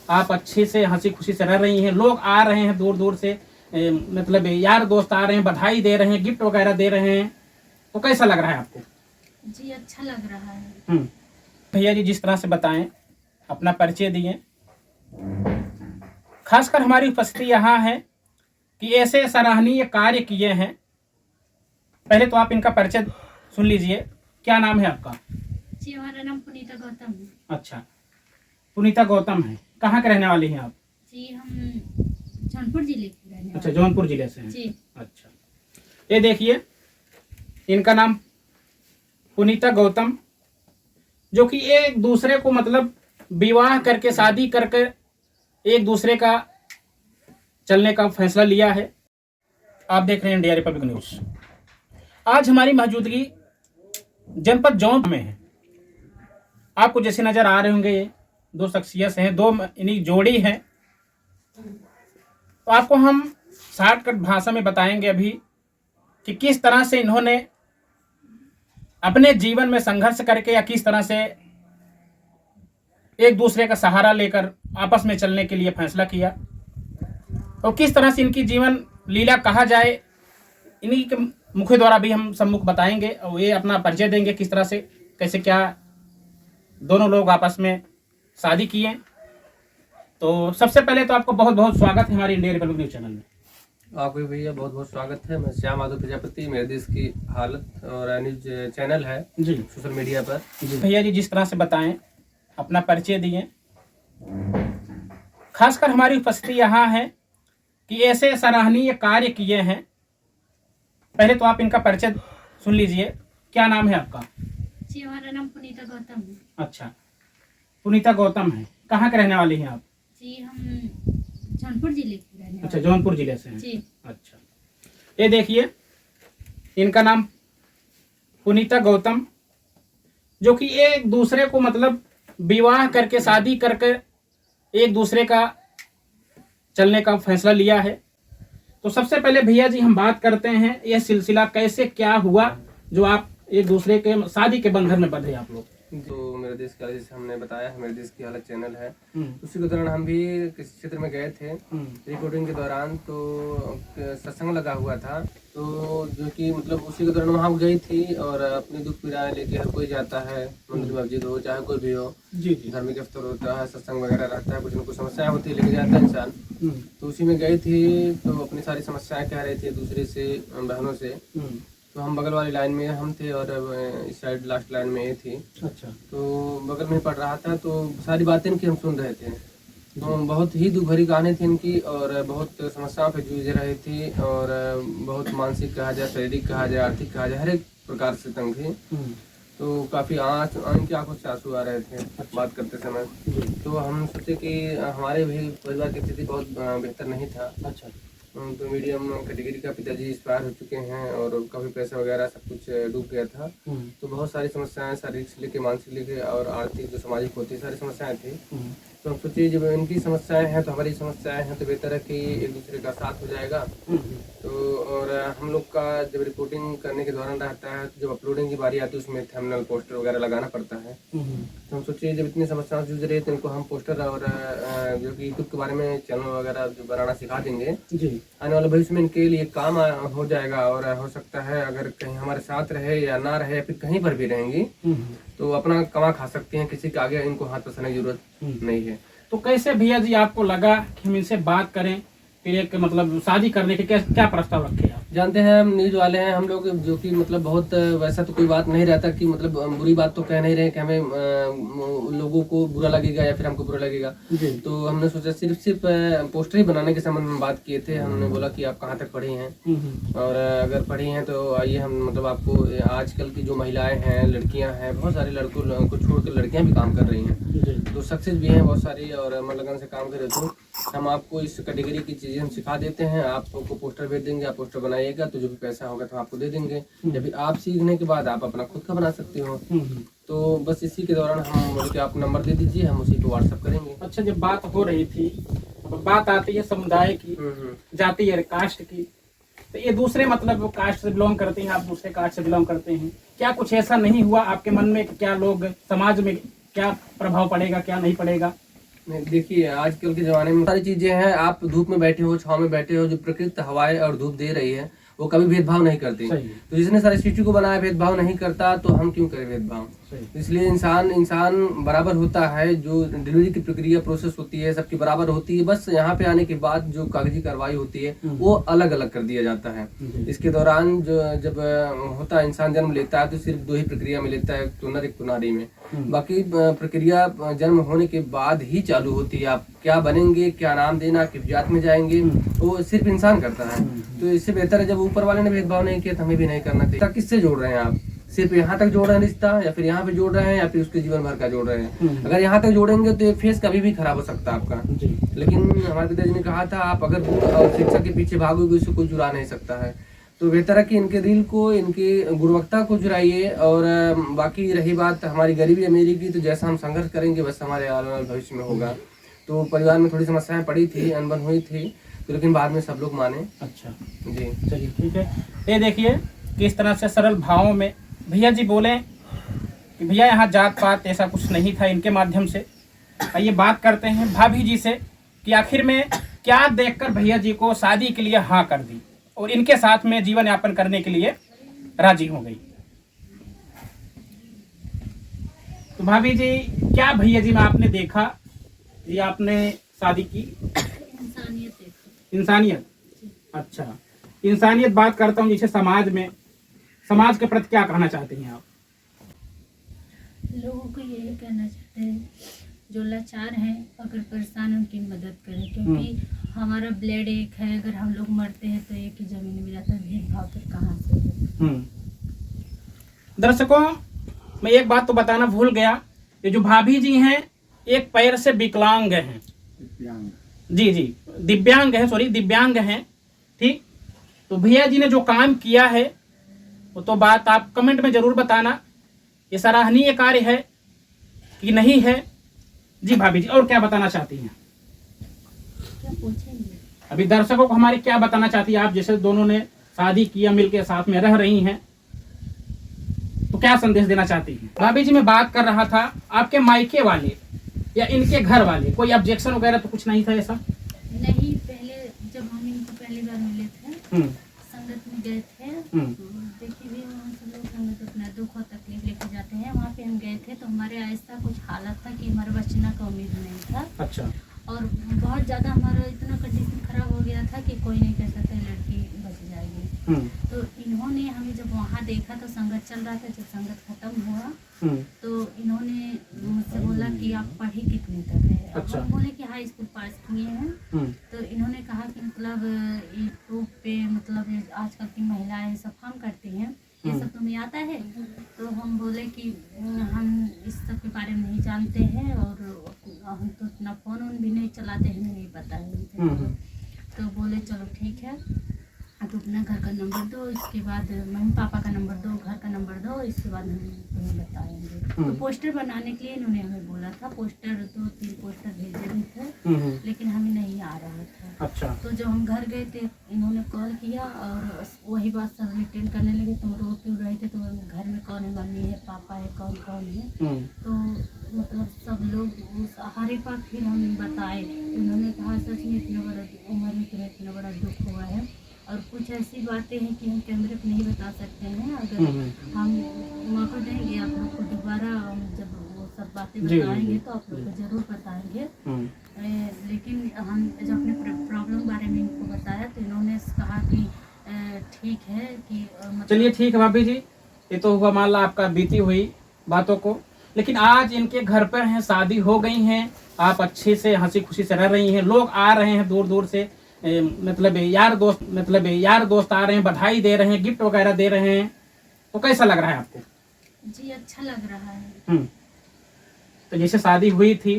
आप अच्छे से हंसी खुशी से रह रही हैं, लोग आ रहे हैं दूर दूर से, मतलब यार दोस्त आ रहे हैं, बधाई दे रहे हैं, गिफ्ट वगैरह दे रहे हैं, तो कैसा लग रहा है आपको? जी अच्छा लग रहा है। भैया जी जिस तरह से बताएं, अपना परिचय दिए। खासकर हमारी उपस्थिति यहाँ है कि ऐसे सराहनीय कार्य किए हैं। पहले तो आप इनका परिचय सुन लीजिए। क्या नाम है आपका? जी हमारा नाम पुनीता गौतम है। अच्छा, पुनीता गौतम है। कहाँ के रहने वाली हैं आप? जी हम जौनपुर जिले के रहने वाले। अच्छा, जौनपुर जिले से हैं। जी। अच्छा, ये देखिए, इनका नाम पुनीता गौतम, जो कि एक दूसरे को मतलब विवाह करके, शादी करके एक दूसरे का चलने का फैसला लिया है। आप देख रहे हैं इंडिया रिपब्लिक न्यूज। आज हमारी मौजूदगी जनपद जौनपुर में है। आपको जैसे नजर आ रहे होंगे, ये दो शख्सियत हैं, दो इन्हीं जोड़ी है। तो आपको हम शॉर्टकट भाषा में बताएंगे अभी कि किस तरह से इन्होंने अपने जीवन में संघर्ष करके या किस तरह से एक दूसरे का सहारा लेकर आपस में चलने के लिए फैसला किया, और किस तरह से इनकी जीवन लीला कहा जाए, इन्हीं के मुख्य द्वारा भी हम सम्मुख बताएंगे और ये अपना परिचय देंगे किस तरह से कैसे क्या दोनों लोग आपस में शादी किए। तो सबसे पहले तो आपको बहुत बहुत स्वागत है हमारे इंडिया रिपब्लिक न्यूज चैनल में। आपको भी भैया बहुत बहुत स्वागत है। मैं श्याम माधव प्रजापति, मेरे देश की हालत और न्यूज चैनल है जी सोशल मीडिया पर। भैया जी जिस तरह से बताएं, अपना परिचय दिए। खासकर हमारी उपस्थिति यहाँ है कि ऐसे सराहनीय कार्य किए हैं। पहले तो आप इनका परिचय सुन लीजिए। क्या नाम है आपका? जी हमारा नाम पुनीता गौतम है। अच्छा, पुनीता गौतम है। कहाँ के रहने वाली हैं आप? जी हम जौनपुर जिले के रहने अच्छा, वाले। जौनपुर जिले से हैं। जी। अच्छा, ये देखिए, इनका नाम पुनीता गौतम, जो कि एक दूसरे को मतलब विवाह करके, शादी करके एक दूसरे का चलने का फैसला लिया है। तो सबसे पहले भैया जी हम बात करते हैं, यह सिलसिला कैसे क्या हुआ जो आप एक दूसरे के शादी के बंधन में बंधे आप लोग? तो मेरे देश का, जैसे हमने बताया है, मेरे देश की हालत चैनल है। उसी के दौरान हम भी किसी क्षेत्र में गए थे रिपोर्टिंग के दौरान, तो सत्संग लगा हुआ था। तो जो कि मतलब उसी के दौरान वहाँ गई थी और अपनी दुख पीड़ाएं लेके हर कोई जाता है, मंदिर मस्जिद हो चाहे कोई भी हो, जी। धार्मिक अवसर होता है, सत्संग वगैरह रहता है, कुछ न कुछ समस्याएं होती है, लेके जाता है इंसान। तो उसी में गई थी, तो अपनी सारी समस्याएं कह रही थी दूसरे से, बहनों से। तो हम बगल वाली लाइन में हम थे और इस साइड लास्ट लाइन में ये थी। अच्छा। तो बगल में पढ़ रहा था, तो सारी बातें इनकी हम सुन रहे थे। तो बहुत ही दुख भरी कहानी थी इनकी और बहुत समस्याओं पे जूझ रही थी और बहुत मानसिक कहा जाए, शारीरिक कहा जाए, आर्थिक कहा जाए, हर एक प्रकार से तंग थी। तो काफ़ी इनकी आंखों से आंसू आ रहे थे बात करते समय। तो हम सोचे कि हमारे भी परिवार की स्थिति बहुत बेहतर नहीं था। अच्छा। तो मीडियम कैटेगरी का पिताजी एक्सपायर हो चुके हैं और काफ़ी पैसा वगैरह सब कुछ डूब गया था। तो बहुत सारी समस्याएं, शारीरिक से लेके मानसिक लेके और आर्थिक जो सामाजिक होती सारी समस्याएं थी। तो हम सोचिए जब इनकी समस्याएं हैं तो हमारी समस्याएं हैं, तो बेहतर है कि एक दूसरे का साथ हो जाएगा। तो और हम लोग का जब रिपोर्टिंग करने के दौरान रहता है, तो जब अपलोडिंग की बारी आती है उसमें थंबनेल पोस्टर वगैरह लगाना पड़ता है। तो हम सोचिए जब इतनी समस्याओं से जूझ रहे हैं तो इनको हम पोस्टर और जो कि यूट्यूब के बारे में चैनल वगैरह जो बनाना सिखा देंगे। जी। आने वाले भविष्य में इनके लिए काम हो जाएगा और हो सकता है अगर कहीं हमारे साथ रहे या ना रहे या फिर कहीं पर भी रहेंगी तो अपना कमा खा सकती हैं, किसी के आगे इनको हाथ पसारने की जरूरत नहीं है। तो कैसे भैया जी आपको लगा कि हम इनसे बात करें, फिर एक मतलब शादी करने के क्या प्रस्ताव रखे आप? जानते हैं हम न्यूज वाले हैं हम लोग, जो कि मतलब बहुत वैसा तो कोई बात नहीं रहता कि मतलब बुरी बात तो कह नहीं रहे कि हमें लोगों को बुरा लगेगा या फिर हमको बुरा लगेगा। तो हमने सोचा सिर्फ पोस्टर ही बनाने के संबंध में बात किए थे। हमने बोला कि आप कहाँ तक पढ़ी हैं और अगर पढ़ी हैं तो आइए हम मतलब आपको, आजकल की जो महिलाएं हैं, लड़कियां हैं, बहुत सारे लड़कों को छोड़कर लड़कियां भी काम कर रही हैं, तो सक्सेस भी हैं बहुत सारी और मन लगन से काम करे। तो हम आपको इस कैटेगरी की चीज़ें हम सिखा देते हैं, आपको पोस्टर भेज देंगे, आप पोस्टर बनाइएगा तो जो भी पैसा होगा तो आपको दे देंगे। या फिर आप सीखने के बाद आप अपना खुद का बना सकते हो। तो बस इसी के दौरान हम बोले कि आप नंबर दे दीजिए, हम उसी को व्हाट्सअप करेंगे। अच्छा, जब बात हो रही थी, बात आती है समुदाय की, जाति है, कास्ट की, तो ये दूसरे मतलब कास्ट से बिलोंग करते हैं, आप दूसरे कास्ट से बिलोंग करते हैं, क्या कुछ ऐसा नहीं हुआ आपके मन में कि क्या लोग समाज में क्या प्रभाव पड़ेगा क्या नहीं पड़ेगा? नहीं, देखिए आजकल के जमाने में सारी चीजें हैं। आप धूप में बैठे हो, छांव में बैठे हो, जो प्रकृति हवाएं और धूप दे रही है वो कभी भेदभाव नहीं करती। सही है। तो जिसने सारे सृष्टि को बनाया भेदभाव नहीं करता, तो हम क्यों करें भेदभाव। सही। इसलिए इंसान बराबर होता है। जो डिलीवरी की प्रक्रिया प्रोसेस होती है सबकी बराबर होती है। बस यहाँ पे आने के बाद जो कागजी कार्रवाई होती है वो अलग अलग कर दिया जाता है। इसके दौरान जो जब होता है, इंसान जन्म लेता है तो सिर्फ 2 ही प्रक्रिया में लेता है, एक तो नारी में। बाकी प्रक्रिया जन्म होने के बाद ही चालू होती है। आप क्या बनेंगे, क्या नाम देना, किस जात में जाएंगे, वो सिर्फ इंसान करता है। तो इससे बेहतर है, जब ऊपर वाले ने भेदभाव नहीं किया तो हमें भी नहीं करना चाहिए। किससे जोड़ रहे हैं आप? सिर्फ यहाँ तक जोड़ रहे हैं रिश्ता, या फिर यहाँ पे जोड़ रहे हैं, या फिर उसके जीवन भर का जोड़ रहे हैं। अगर यहाँ तक जोड़ेंगे तो ये फेस कभी भी खराब हो सकता है आपका। लेकिन हमारे पिताजी ने कहा था, आप अगर शिक्षा के पीछे भागोगे उससे कोई जुड़ा नहीं सकता है। तो बेहतर है कि इनके दिल को, इनकी गुणवत्ता को जुड़ाइए। और बाकी रही बात हमारी गरीबी अमीरी की, तो जैसा हम संघर्ष करेंगे वैसा हमारे आने वाले भविष्य में होगा। तो परिवार में थोड़ी समस्याएं पड़ी थी, अनबन हुई थी, तो लेकिन बाद में सब लोग माने। अच्छा जी चलिए ठीक है। ये देखिए किस तरह से सरल भावों में भैया जी बोले कि भैया यहाँ जात पात ऐसा कुछ नहीं था इनके माध्यम से। आइए बात करते हैं भाभी जी से कि आखिर में क्या देखकर भैया जी को शादी के लिए हाँ कर दी और इनके साथ में जीवन यापन करने के लिए राजी हो गई। तो भाभी जी, क्या भैया जी में आपने देखा, ये आपने शादी की? इंसानियत देखो। इंसानियत। अच्छा, इंसानियत बात करता हूँ जैसे समाज में, समाज के प्रति क्या कहना चाहते हैं आप? लोगों को यही कहना चाहते हैं जो लाचार हैं, अगर परेशान हैं उनकी मदद करें, क्योंकि हमारा ब्लड एक है। अगर हम लोग मरते हैं तो एक ही जमीन में जाता है, भेदभाव फिर कहाँ से हो? दर्शकों, मैं एक बात तो बताना भूल गया, ये जो भाभी जी हैं एक पैर से विकलांग हैं। जी जी, दिव्यांग है, सॉरी दिव्यांग हैं। ठीक, तो भैया जी ने जो काम किया है वो तो बात आप कमेंट में जरूर बताना, ये सराहनीय कार्य है कि नहीं है। जी भाभी जी, और क्या बताना चाहती हैं? क्या पूछेंगे? अभी दर्शकों को हमारे क्या बताना चाहती है आप? जैसे दोनों ने शादी किया, मिलके साथ में रह रही हैं, तो क्या संदेश देना चाहती हैं? भाभी जी, मैं बात कर रहा था आपके मायके वाले या इनके घर वाले, कोई ऑब्जेक्शन वगैरह तो कुछ नहीं था ऐसा? नहीं, पहले जब हम इनको पहली बार मिले थे, संगत में गए थे, देखिए भी वहाँ से लोग संगत अपना दुख और तकलीफ लेके जाते हैं। वहाँ पे हम गए थे तो हमारे ऐसा कुछ हालत था कि हमारे बचने का उम्मीद नहीं था। अच्छा। और बहुत ज़्यादा हमारा इतना कंडीशन खराब हो गया था कि कोई नहीं कह सकता लड़की बच जाएगी। तो इन्होंने हमें जब वहाँ देखा तो संगत चल रहा था, जब संगत खत्म हुआ तो इन्होंने मुझसे बोला कि आप पढ़ी कितने तक है? अच्छा। हम बोले कि हाई स्कूल पास किए हैं। तो इन्होंने कहा कि मतलब यूट्यूब पे मतलब आजकल की महिलाएं सब काम करती हैं, ये सब तुम्हें आता है? तो हम बोले कि हम इस सब के बारे में नहीं जानते हैं और हम तो इतना फ़ोन भी नहीं चलाते हैं, नहीं पता है। तो बोले चलो ठीक है, तो अपना घर का नंबर दो, इसके बाद मम्मी पापा का नंबर दो, घर का नंबर दो, इसके बाद हम तुम्हें बताएंगे। तो पोस्टर बनाने के लिए इन्होंने हमें बोला था। पोस्टर 2-3 पोस्टर भेजे भी थे, लेकिन हमें नहीं आ रहा था। अच्छा। तो जब हम घर गए थे इन्होंने कॉल किया और वही बात सब रिटर्न करने लगे। तुम रो क्यों रहे थे? तो घर में कौन है? मम्मी है, पापा है, कौन कौन है? तो मतलब सब लोग उस सहारे पर फिर हम बताए। उन्होंने कहा सच में इतना बड़ा उम्र में तुम्हें इतना बड़ा दुख हुआ है, और कुछ ऐसी बातें हैं कि हम कैमरे पे नहीं बता सकते हैं। अगर हम मौका देंगे आप लोग को दोबारा, जब वो सब बातें बताएंगे तो आप लोग को जरूर बताएंगे। लेकिन हम जब अपने प्रॉब्लम बारे में इनको बताया तो इन्होंने कहा कि ठीक है कि चलिए ठीक है भाभी जी, ये तो हुआ मान ला आपका बीती हुई बातों को, लेकिन आज इनके घर पर हैं, शादी हो गई हैं, आप अच्छे से हंसी खुशी से रह रही हैं, लोग आ रहे हैं दूर दूर से, मतलब यार दोस्त आ रहे हैं, बधाई दे रहे हैं, गिफ्ट वगैरह दे रहे हैं, तो कैसा लग रहा है आपको? जी अच्छा लग रहा है। तो जैसे शादी हुई थी,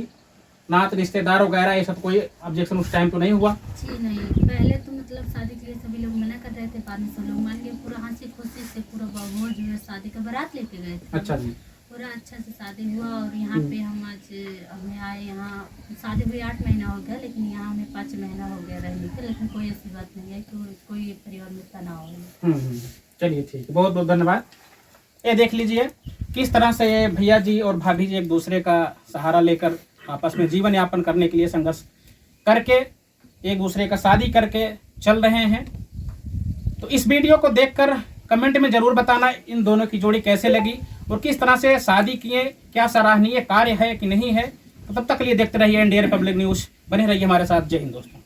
नात रिश्तेदार वगैरह ये सब कोई ऑब्जेक्शन उस टाइम तो नहीं हुआ? जी नहीं, पहले तो मतलब शादी के लिए सभी लोग मना कर रहे थे, बाद में सब लोग मान गए। पूरा हंसी खुशी से पूरा बाबू जो है शादी का बारात लेके गए थे। अच्छा जी। पूरा अच्छा से शादी हुआ और यहाँ पे हम आज हमें आए। यहाँ शादी हुई 8 महीना हो गया, लेकिन यहाँ हमें 5 महीना हो गया रहने के, लेकिन कोई ऐसी बात नहीं है कि कोई परिवार में तनाव हो। चलिए ठीक है, बहुत बहुत धन्यवाद। ये देख लीजिए किस तरह से भैया जी और भाभी जी एक दूसरे का सहारा लेकर आपस में जीवन यापन करने के लिए संघर्ष करके एक दूसरे का शादी करके चल रहे हैं। तो इस वीडियो को देखकर कमेंट में जरूर बताना इन दोनों की जोड़ी कैसे लगी और किस तरह से शादी किए, क्या सराहनीय कार्य है कि नहीं है। तो तब तक के लिए देखते रहिए इंडिया रिपब्लिक न्यूज़, बने रहिए हमारे साथ। जय हिंद दोस्तों।